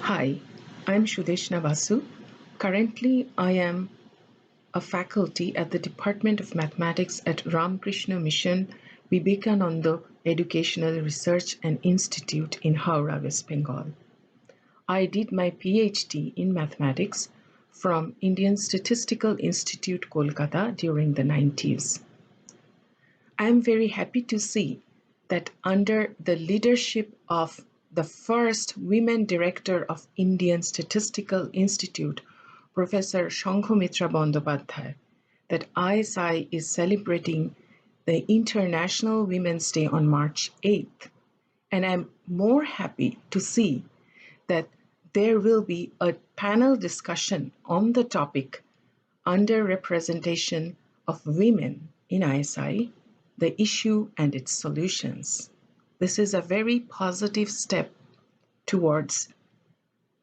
Hi, I'm Shudeshna Vasu. Currently, I am a faculty at the Department of Mathematics at Ramakrishna Mission Vivekananda Educational Research and Institute in Howrah, West Bengal. I did my PhD in mathematics from Indian Statistical Institute, Kolkata during the 90s. I am very happy to see that under the leadership of the first women director of Indian Statistical Institute, Professor Shankhamitra Bandyopadhyay, that ISI is celebrating the International Women's Day on March 8th. And I'm more happy to see that there will be a panel discussion on the topic underrepresentation of women in ISI, the issue and its solutions. This is a very positive step towards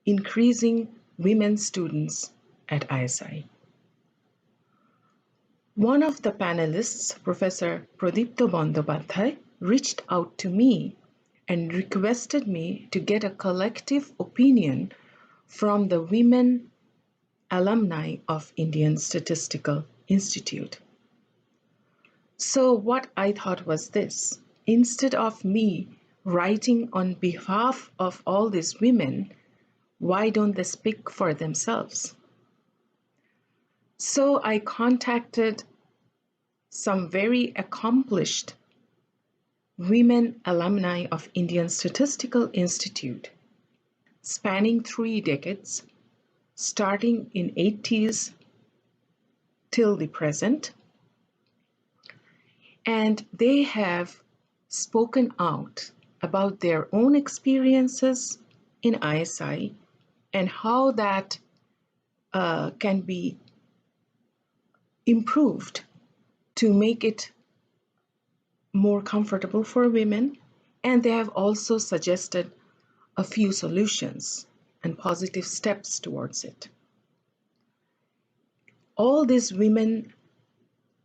increasing women students at ISI. One of the panelists, Professor Pradipta Bandyopadhyay, reached out to me and requested me to get a collective opinion from the women alumni of Indian Statistical Institute. So what I thought was this: instead of me writing on behalf of all these women, why don't they speak for themselves? So I contacted some very accomplished women alumni of Indian Statistical Institute, spanning 3 decades, starting in 80s till the present. And they have spoken out about their own experiences in ISI and how that can be improved to make it more comfortable for women. And they have also suggested a few solutions and positive steps towards it. All these women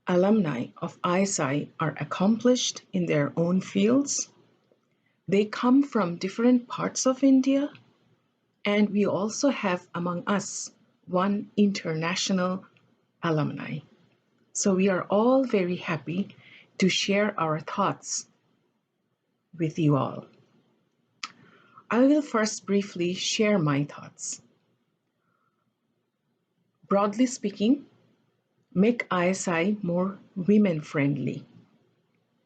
alumni of ISI are accomplished in their own fields. They come from different parts of India, and we also have among us one international alumni. So we are all very happy to share our thoughts with you all. I will first briefly share my thoughts. Broadly speaking, make ISI more women-friendly.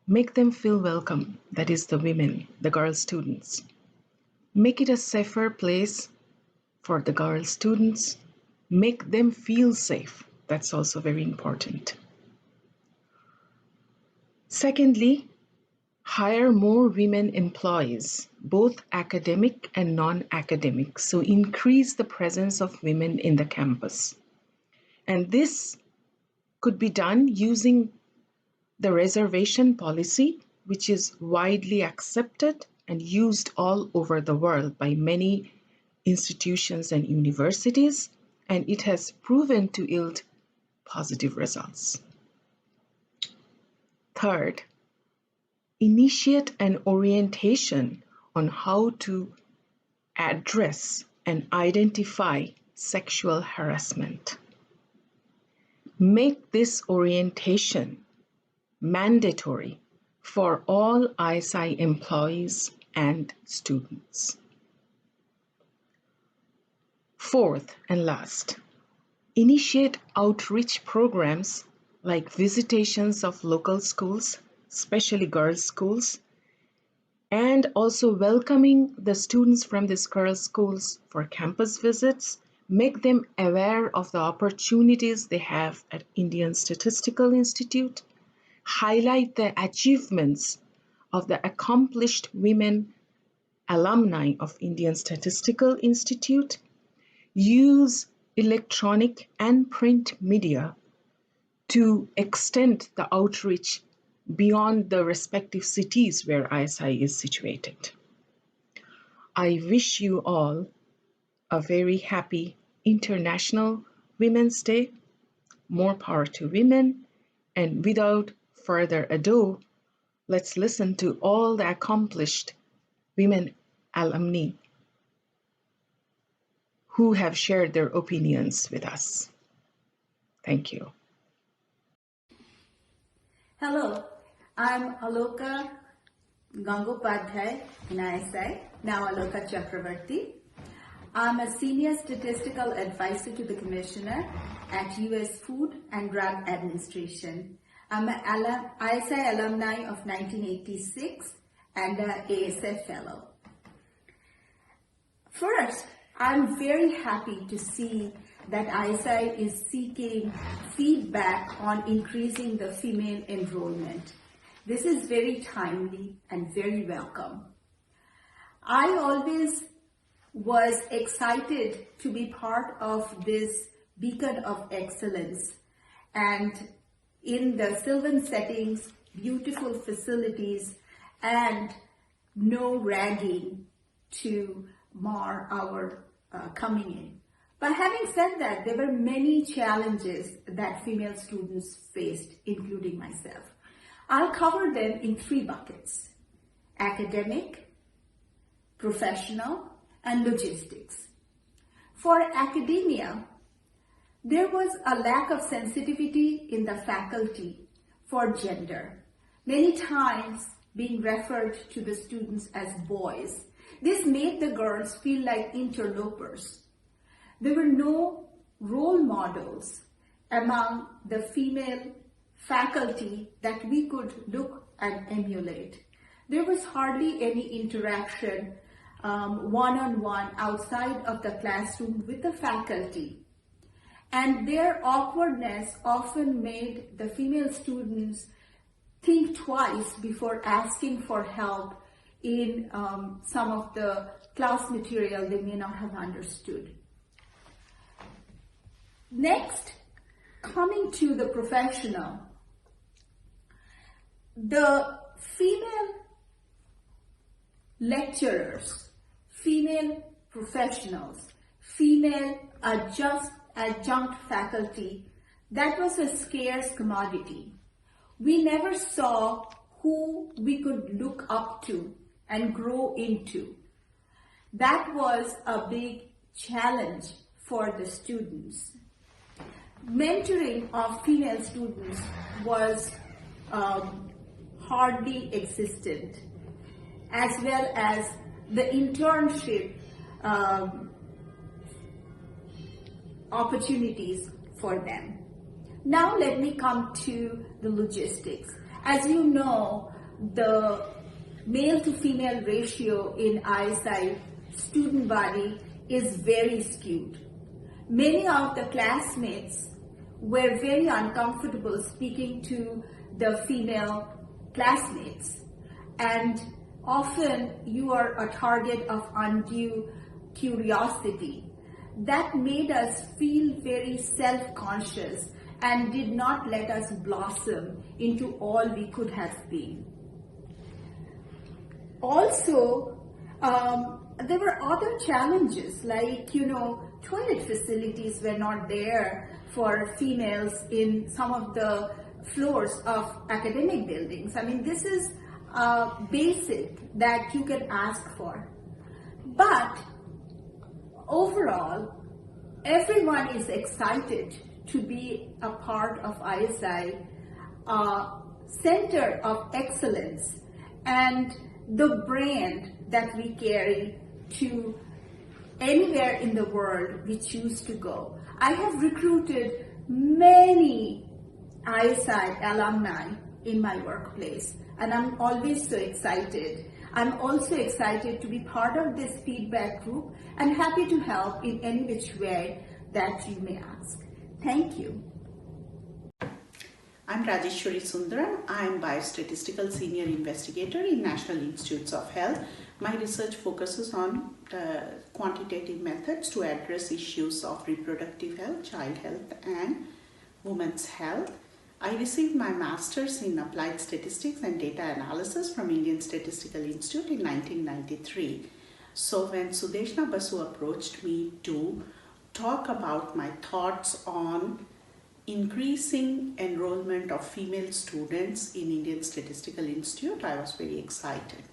Make them feel welcome, that is the women, the girl students. Make it a safer place for the girl students. Make them feel safe. That's also very important. Secondly, hire more women employees, both academic and non-academic, so increase the presence of women in the campus. And this could be done using the reservation policy, which is widely accepted and used all over the world by many institutions and universities, and it has proven to yield positive results. Third, initiate an orientation on how to address and identify sexual harassment. Make this orientation mandatory for all ISI employees and students. Fourth and last, initiate outreach programs like visitations of local schools, especially girls' schools, and also welcoming the students from these girls' schools for campus visits. Make them aware of the opportunities they have at Indian Statistical Institute. Highlight the achievements of the accomplished women alumni of Indian Statistical Institute. Use electronic and print media to extend the outreach beyond the respective cities where ISI is situated. I wish you all a very happy International Women's Day. More power to women. And without further ado, let's listen to all the accomplished women alumni who have shared their opinions with us. Thank you. Hello, I'm Aloka Gangopadhyay in ISI, now Aloka Chakravarti. I'm a senior statistical advisor to the Commissioner at US Food and Drug Administration. I'm an ISI alumni of 1986 and an ASF fellow. First, I'm very happy to see that ISI is seeking feedback on increasing the female enrollment. This is very timely and very welcome. I always was excited to be part of this beacon of excellence, and in the Sylvan settings, beautiful facilities, and no ragging to mar our coming in. But having said that, there were many challenges that female students faced, including myself. I'll cover them in 3 buckets: academic, professional, and logistics. For academia, there was a lack of sensitivity in the faculty for gender, many times being referred to the students as boys. This made the girls feel like interlopers. There were no role models among the female faculty that we could look and emulate. There was hardly any interaction one-on-one outside of the classroom with the faculty. And their awkwardness often made the female students think twice before asking for help in some of the class material they may not have understood. Next, coming to the professional, the female lecturers, female professionals, female adjunct faculty, that was a scarce commodity. We never saw who we could look up to and grow into. That was a big challenge for the students. Mentoring of female students was hardly existent, as well as the internship opportunities for them. Now let me come to the logistics. As you know, the male to female ratio in ISI student body is very skewed. Many of the classmates were very uncomfortable speaking to the female classmates, and often you are a target of undue curiosity. That made us feel very self-conscious and did not let us blossom into all we could have been. Also, there were other challenges like, toilet facilities were not there for females in some of the floors of academic buildings. I mean, this is basic that you can ask for. But overall, everyone is excited to be a part of ISI, center of excellence, and the brand that we carry to anywhere in the world we choose to go. I have recruited many ISI alumni in my workplace, and I'm always so excited. I'm also excited to be part of this feedback group and happy to help in any which way that you may ask. Thank you. I'm Rajeshwari Sundaram. I'm Biostatistical Senior Investigator in National Institutes of Health. My research focuses on quantitative methods to address issues of reproductive health, child health, and women's health. I received my master's in applied statistics and data analysis from Indian Statistical Institute in 1993. So when Sudeshna Basu approached me to talk about my thoughts on increasing enrollment of female students in Indian Statistical Institute, I was very excited.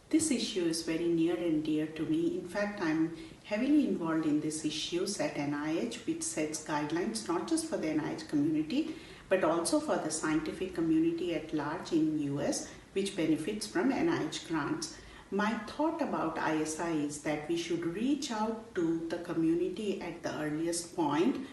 This issue is very near and dear to me. In fact, I'm heavily involved in these issues at NIH, which sets guidelines not just for the NIH community, but also for the scientific community at large in US, which benefits from NIH grants. My thought about ISI is that we should reach out to the community at the earliest point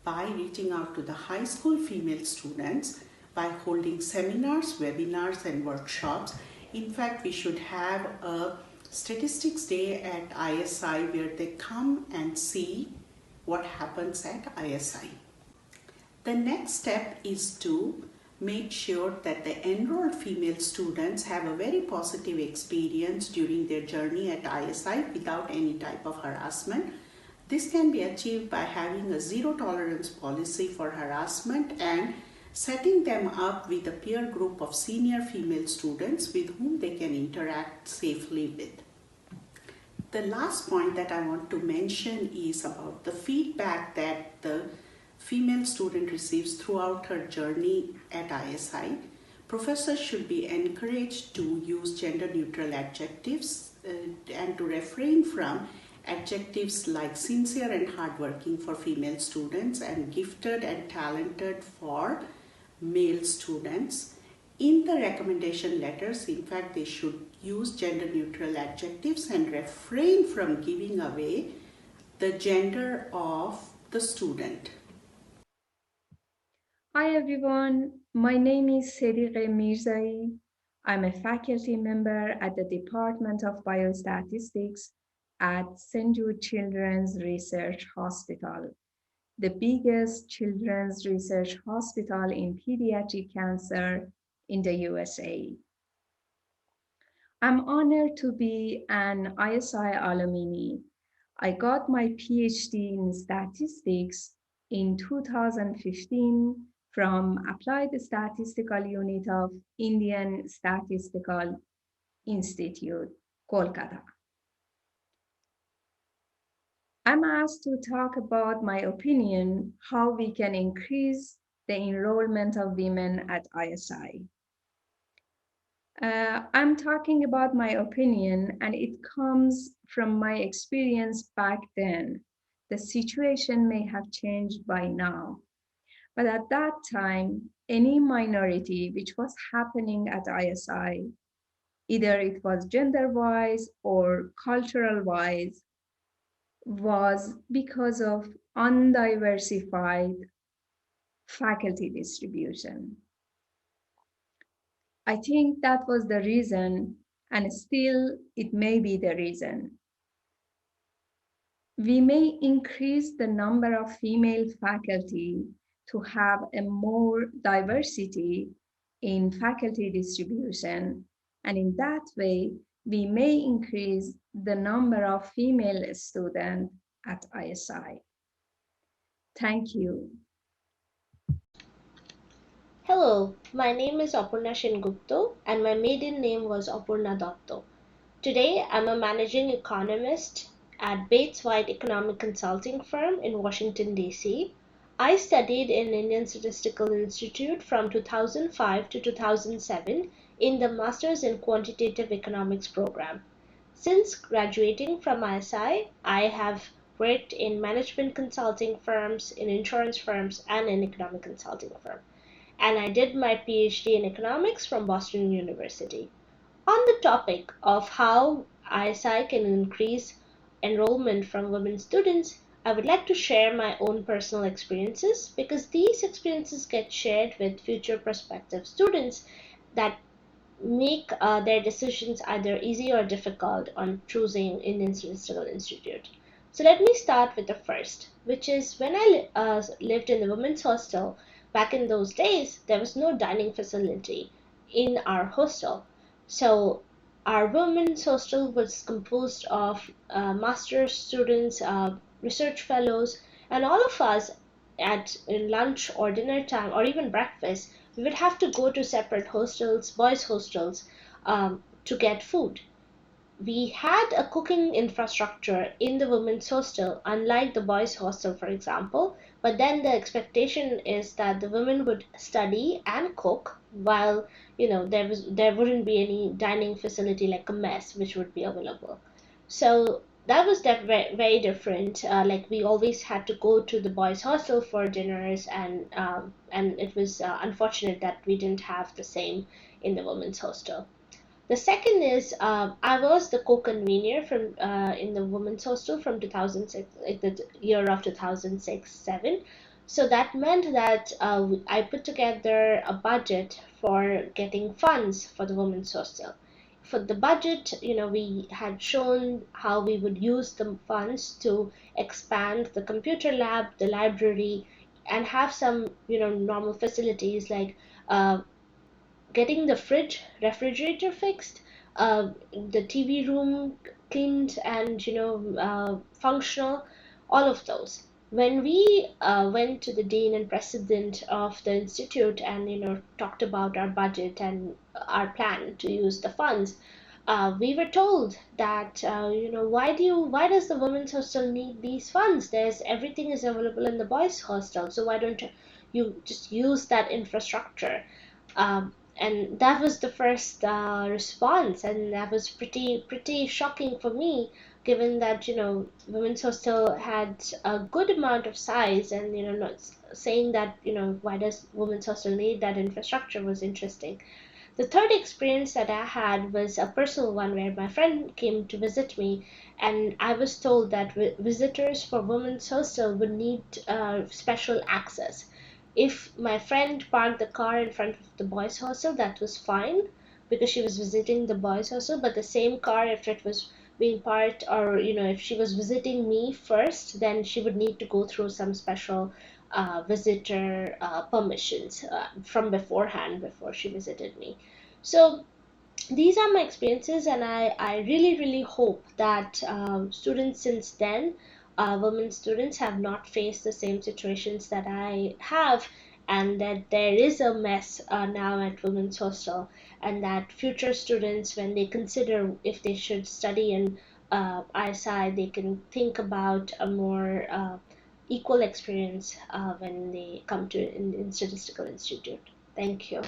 by reaching out to the high school female students by holding seminars, webinars, and workshops. In fact, we should have a statistics day at ISI where they come and see what happens at ISI. The next step is to make sure that the enrolled female students have a very positive experience during their journey at ISI without any type of harassment. This can be achieved by having a zero tolerance policy for harassment and setting them up with a peer group of senior female students with whom they can interact safely with. The last point that I want to mention is about the feedback that the female student receives throughout her journey at ISI. Professors should be encouraged to use gender neutral adjectives and to refrain from adjectives like sincere and hardworking for female students and gifted and talented for male students. In the recommendation letters, in fact, they should use gender neutral adjectives and refrain from giving away the gender of the student. Hi everyone, my name is Sediqe Mirzai. I'm a faculty member at the Department of Biostatistics at St. Jude Children's Research Hospital, the biggest children's research hospital in pediatric cancer in the USA. I'm honored to be an ISI alumni. I got my PhD in statistics in 2015 from Applied Statistical Unit of Indian Statistical Institute, Kolkata. I'm asked to talk about my opinion, how we can increase the enrollment of women at ISI. I'm talking about my opinion, and it comes from my experience back then. The situation may have changed by now, but at that time, any minority which was happening at ISI, either it was gender wise or cultural wise, was because of undiversified faculty distribution. I think that was the reason, and still it may be the reason. We may increase the number of female faculty to have a more diversity in faculty distribution, and in that way, we may increase the number of female students at ISI. Thank you. Hello, my name is Apurna Shengupta and my maiden name was Apurna Dotto. Today I'm a managing economist at Bates White Economic Consulting Firm in Washington, D.C. I studied in Indian Statistical Institute from 2005 to 2007 in the Masters in Quantitative Economics program. Since graduating from ISI, I have worked in management consulting firms, in insurance firms, and in economic consulting firms, and I did my PhD in economics from Boston University. On the topic of how ISI can increase enrollment from women students, I would like to share my own personal experiences because these experiences get shared with future prospective students that make their decisions either easy or difficult on choosing Indian Statistical Institute. So let me start with the first, which is when I lived in the women's hostel. Back in those days, there was no dining facility in our hostel. So our women's hostel was composed of master's students, research fellows, and all of us at lunch or dinner time or even breakfast, we would have to go to separate hostels, boys' hostels, to get food. we had a cooking infrastructure in the women's hostel, unlike the boys' hostel, for example. But then the expectation is that the women would study and cook while there wouldn't be any dining facility like a mess which would be available. So that was very different. Like we always had to go to the boys' hostel for dinners, and it was unfortunate that we didn't have the same in the women's hostel. The second is I was the co-convener from in the women's hostel from 2006, like the year of 2006-7. So that meant that I put together a budget for getting funds for the women's hostel. For the budget, we had shown how we would use the funds to expand the computer lab, the library, and have some, normal facilities like uh, getting the refrigerator fixed, the TV room cleaned and functional, all of those. When we went to the dean and president of the institute and talked about our budget and our plan to use the funds, we were told that why does the women's hostel need these funds? There's everything is available in the boys' hostel, so why don't you just use that infrastructure? And that was the first response, and that was pretty shocking for me, given that women's hostel had a good amount of size, and not saying that why does women's hostel need that infrastructure was interesting. The third experience that I had was a personal one where my friend came to visit me, and I was told that visitors for women's hostel would need special access. If my friend parked the car in front of the boys' hostel, that was fine because she was visiting the boys' hostel. But the same car, if it was being parked, or if she was visiting me first, then she would need to go through some special visitor permissions from beforehand before she visited me. So these are my experiences, and I really hope that students since then, women students, have not faced the same situations that I have, and that there is a mess now at women's hostel, and that future students, when they consider if they should study in ISI, they can think about a more equal experience when they come to in Statistical Institute. Thank you.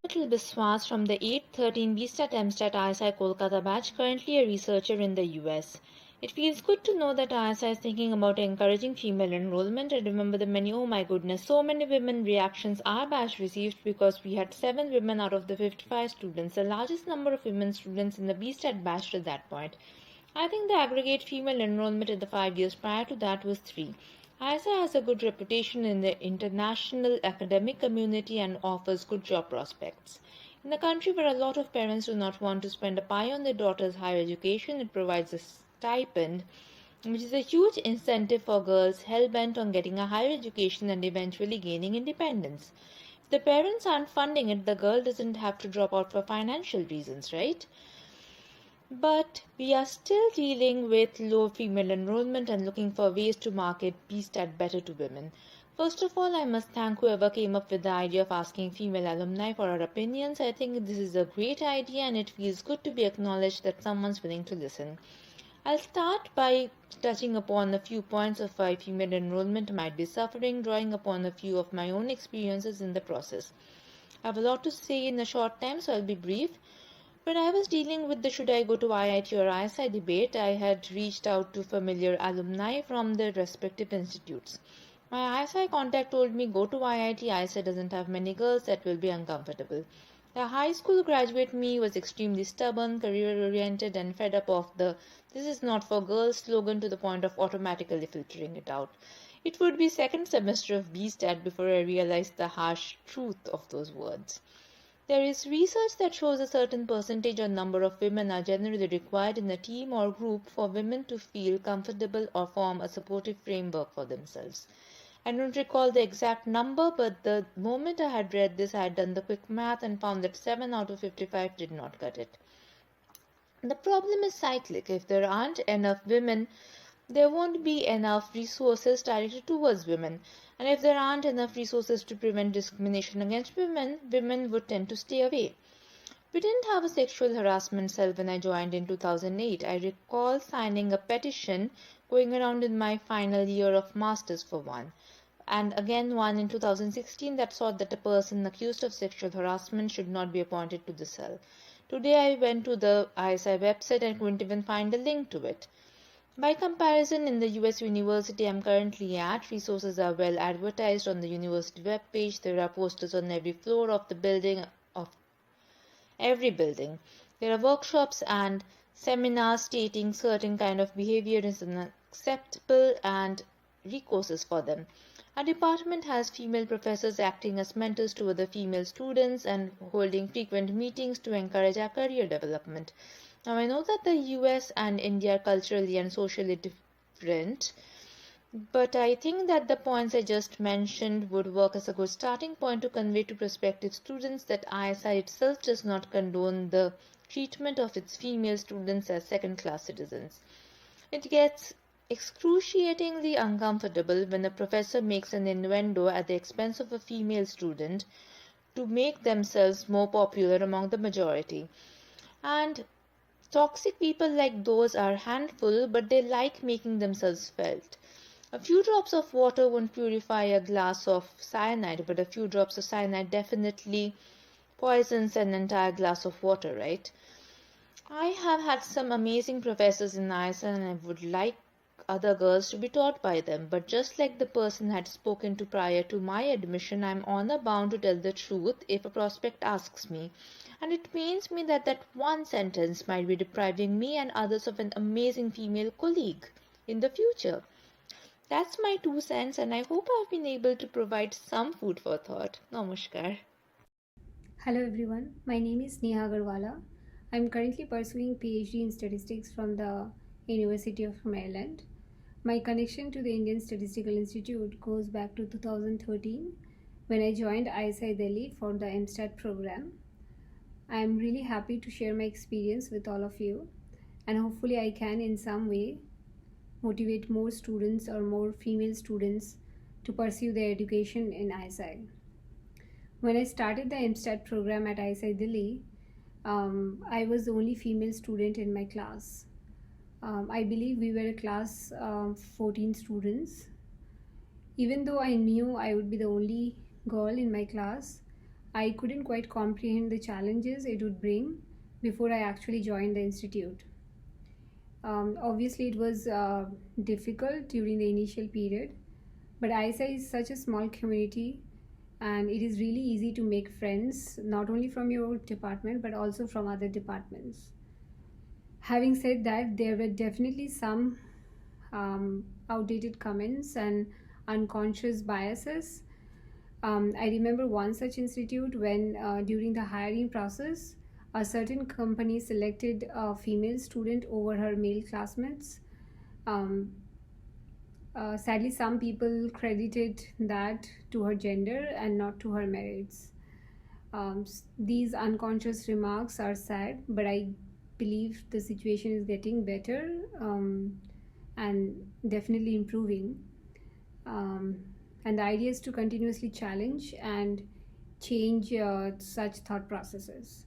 Little Biswas from the 813 BStat MStat ISI Kolkata batch, currently a researcher in the US. It feels good to know that ISI is thinking about encouraging female enrollment. I remember the many, oh my goodness, so many women reactions our batch received because we had 7 women out of the 55 students, the largest number of women students in the BStat batch at that point. I think the aggregate female enrollment in the 5 years prior to that was 3. ISI has a good reputation in the international academic community and offers good job prospects. In a country where a lot of parents do not want to spend a pie on their daughter's higher education, it provides a stipend, which is a huge incentive for girls hell-bent on getting a higher education and eventually gaining independence. If the parents aren't funding it, the girl doesn't have to drop out for financial reasons, right? But we are still dealing with low female enrollment and looking for ways to market BStat better to women. First of all, I must thank whoever came up with the idea of asking female alumni for our opinions. I think this is a great idea and it feels good to be acknowledged that someone's willing to listen. I'll start by touching upon a few points of why female enrollment might be suffering, drawing upon a few of my own experiences in the process. I have a lot to say in a short time, so I'll be brief. When I was dealing with the should I go to IIT or ISI debate, I had reached out to familiar alumni from the respective institutes. My ISI contact told me go to IIT, ISI doesn't have many girls, that will be uncomfortable. The high school graduate me was extremely stubborn, career-oriented and fed up of the "this is not for girls" slogan to the point of automatically filtering it out. It would be second semester of BStat before I realized the harsh truth of those words. There is research that shows a certain percentage or number of women are generally required in a team or group for women to feel comfortable or form a supportive framework for themselves. I don't recall the exact number, but the moment I had read this, I had done the quick math and found that 7 out of 55 did not cut it. The problem is cyclic. If there aren't enough women, there won't be enough resources directed towards women. And if there aren't enough resources to prevent discrimination against women, women would tend to stay away. We didn't have a sexual harassment cell when I joined in 2008. I recall signing a petition, going around in my final year of masters for one, and again one in 2016 that sought that a person accused of sexual harassment should not be appointed to the cell. Today I went to the ISI website and couldn't even find a link to it. By comparison, in the US university I'm currently at, resources are well advertised on the university webpage. There are posters on every floor of the building, of every building. There are workshops and seminars stating certain kind of behavior is unacceptable and recourses for them. Our department has female professors acting as mentors to other female students and holding frequent meetings to encourage our career development. Now, I know that the US and India are culturally and socially different, but I think that the points I just mentioned would work as a good starting point to convey to prospective students that ISI itself does not condone the treatment of its female students as second-class citizens. It gets excruciatingly uncomfortable when a professor makes an innuendo at the expense of a female student to make themselves more popular among the majority. And toxic people like those are a handful, but they like making themselves felt. A few drops of water won't purify a glass of cyanide, but a few drops of cyanide definitely poisons an entire glass of water, right? I have had some amazing professors in Iceland and I would like other girls to be taught by them, but just like the person had spoken to prior to my admission, I'm honor bound to tell the truth if a prospect asks me. And it pains me that that one sentence might be depriving me and others of an amazing female colleague in the future. That's my 2 cents, and I hope I've been able to provide some food for thought. Namaskar. Hello everyone, my name is Neha Agarwala. I'm currently pursuing PhD in statistics from the University of Maryland. My connection to the Indian Statistical Institute goes back to 2013 when I joined ISI Delhi for the MStat program. I'm really happy to share my experience with all of you, and hopefully I can in some way motivate more students or more female students to pursue their education in ISI. When I started the MStat program at ISI Delhi, I was the only female student in my class. I believe we were a class of 14 students. Even though I knew I would be the only girl in my class, I couldn't quite comprehend the challenges it would bring before I actually joined the institute. Obviously, it was difficult during the initial period, but ISI is such a small community and it is really easy to make friends, not only from your department but also from other departments. Having said that, there were definitely some outdated comments and unconscious biases. I remember one such institute when during the hiring process, a certain company selected a female student over her male classmates. Sadly, some people credited that to her gender and not to her merits. These unconscious remarks are sad, but I believe the situation is getting better and definitely improving. And the idea is to continuously challenge and change such thought processes.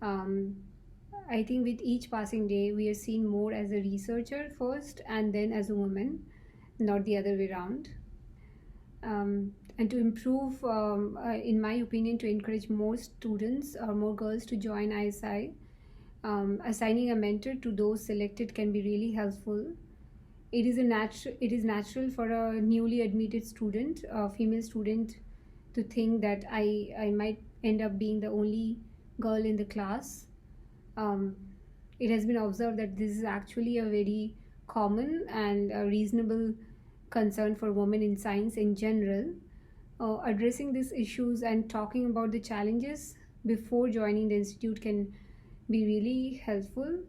I think with each passing day, we are seen more as a researcher first and then as a woman, not the other way around. And to improve, in my opinion, to encourage more students or more girls to join ISI, assigning a mentor to those selected can be really helpful. It is natural for a newly admitted student, a female student, to think that I might end up being the only girl in the class. It has been observed that this is actually a very common and a reasonable concern for women in science in general. Addressing these issues and talking about the challenges before joining the institute can be really helpful.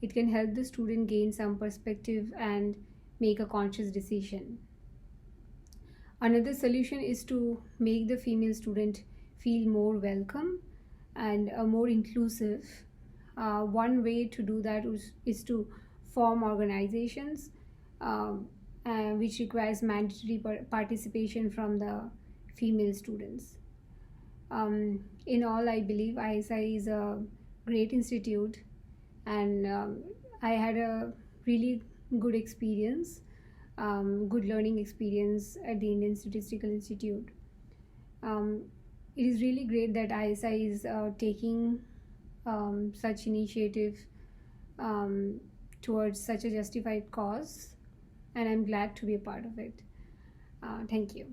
It can help the student gain some perspective and make a conscious decision. Another solution is to make the female student feel more welcome and more inclusive. One way to do that is to form organizations which requires mandatory participation from the female students. In all, I believe ISI is a great institute, and I had a really good experience, good learning experience at the Indian Statistical Institute. It is really great that ISI is taking such initiative towards such a justified cause, and I'm glad to be a part of it. Thank you.